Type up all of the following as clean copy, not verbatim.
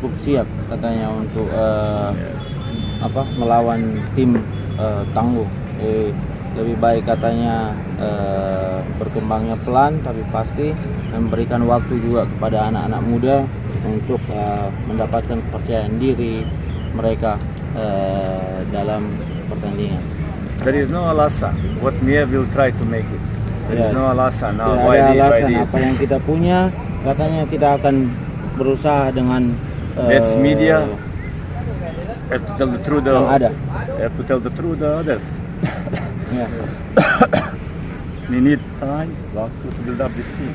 cukup siap katanya untuk melawan tim tangguh. Lebih baik katanya berkembangnya pelan tapi pasti, memberikan waktu juga kepada anak-anak muda untuk mendapatkan kepercayaan diri mereka dalam pertandingan. There is no alasan. What Mia will try to make it. There is no alasan. Tidak ada alasan. Apa yang kita punya, katanya kita akan berusaha dengan that's media. Have to tell the truth. Yang ada. Have to tell the truth to others. Ya. We need time, waktu to build up this team.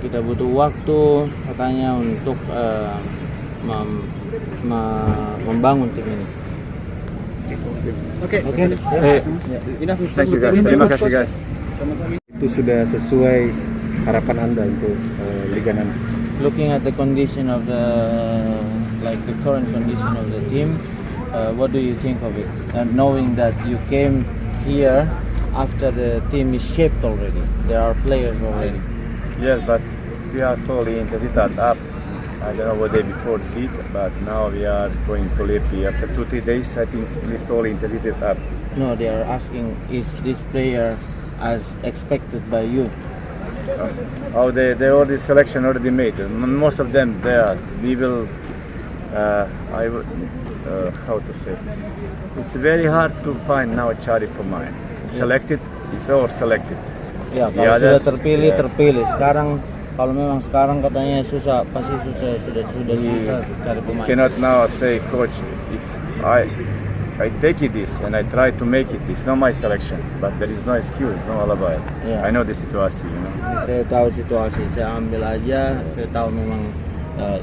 Kita butuh waktu katanya untuk membangun tim ini. Oke. Thank you guys. Terima kasih guys. Itu sudah sesuai harapan Anda untuk Liga nanti. Looking at the condition of the current condition of the team, what do you think of it? And knowing that you came here after the team is shaped already, there are players already. Yes, but we are slowly intensified up. I don't know what day before the heat, but now we are going to live here. After 2-3 days, I think we slowly intensified up. No, they are asking, is this player as expected by you? They already selection already made. Most of them they are. We will. How to say? It's very hard to find now a Chari Pemain. Selected, it's all selected. Ya, kalau sudah terpilih. Sekarang kalau memang sekarang katanya susah, pasti susah, sudah susah cari pemain. Cannot now say, coach, it's I take it this and I try to make it. It's not my selection, but there is no excuse, no alibi. Yeah. I know the situation, you know. Saya tahu situasi, saya ambil aja. Saya tahu memang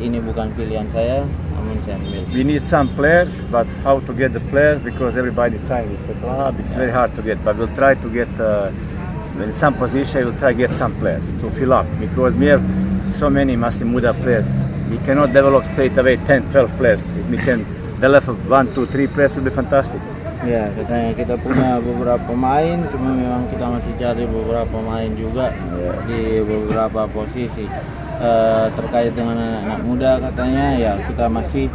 ini bukan pilihan saya, namun saya ambil. We need some players, but how to get the players? Because everybody signs with the club. It's very hard to get, but we'll try to get. In some position, we'll try to get some players to fill up, because we have so many Muda players. We cannot develop straight away 10, 12 players. If we can develop 1, 2, 3 players, will be fantastic. Ya, katanya kita punya beberapa pemain, cuma memang kita masih cari beberapa pemain juga di beberapa posisi. Terkait dengan anak muda katanya, ya kita masih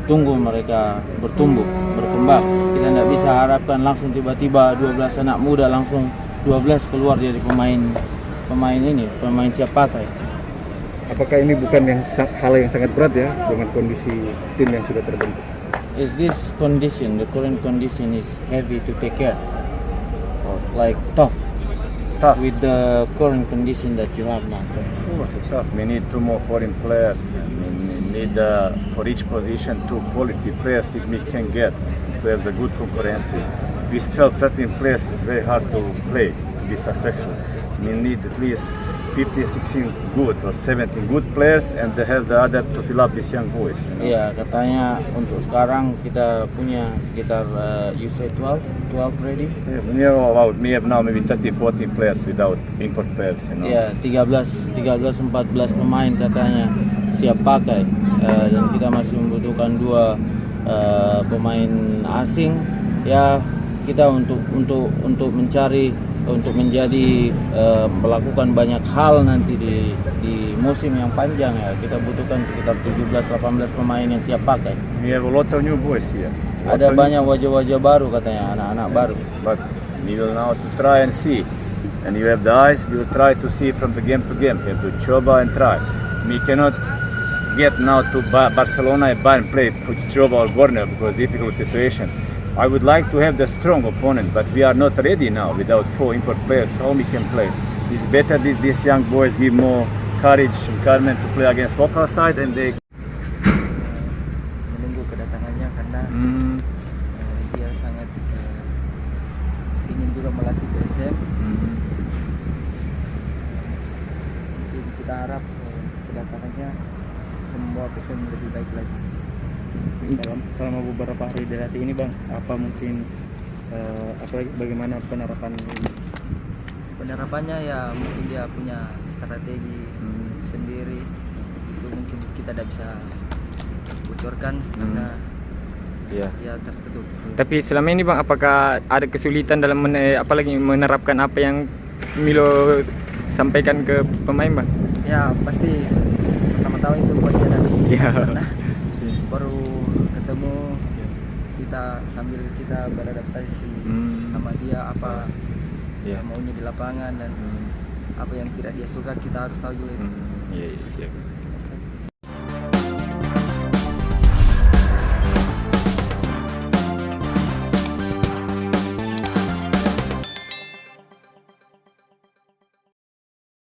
tunggu mereka bertumbuh, berkembang. Kita tidak bisa harapkan langsung tiba-tiba 12 anak muda langsung 12 keluar jadi pemain siap pakai. Apakah ini bukan hal yang sangat berat ya dengan kondisi tim yang sudah terbentuk? Is this condition, the current condition is heavy to take care? Like tough with the current condition that you have now? Of course, it's tough. We need 2 more foreign players. We need for each position 2 quality players if we can get to have the good concurrency. With 12, 13 players, it's very hard to play, to be successful. We need at least 15, 16 good or 17 good players, and they have the other to fill up these young boys. Iya, katanya untuk sekarang kita punya sekitar you say 12 ready? We have now maybe 30, 14 players without import players. You know? Iya, 13, 14 pemain katanya siap pakai, dan kita masih membutuhkan 2 pemain asing. Ya, kita untuk mencari, untuk menjadi melakukan banyak hal nanti di musim yang panjang, ya kita butuhkan sekitar 17-18 pemain yang siap pakai. We have a lot of new boys here. Ada banyak wajah-wajah baru katanya, anak-anak baru. But we will now try and see. And you have the eyes, we will try to see from the game to game. We have to coba and try. We cannot get now to Barcelona and play Coba or Borneo because difficult situation. I would like to have the strong opponent, but we are not ready now without 4 import players. How we can play? It's better that these young boys give more courage, encouragement to play against local side, and they menunggu kedatangannya karena dia sangat ingin juga melatih PSM. Jadi kita harap kedatangannya semua PSM lebih baik lagi. Selama beberapa hari dilatih ini Bang, apa mungkin bagaimana penerapannya ya mungkin dia punya strategi sendiri, itu mungkin kita tidak bisa bocorkan karena ya tertutup. Tapi selama ini Bang, apakah ada kesulitan dalam apalagi menerapkan apa yang Milo sampaikan ke pemain Bang? Ya pasti pertama-tama itu bagian dari Iya. karena baru ketemu kita sambil kita beradaptasi sama dia apa Iya. maunya di lapangan dan apa yang tidak dia suka kita harus tahu juga itu. Iya, iya, siap.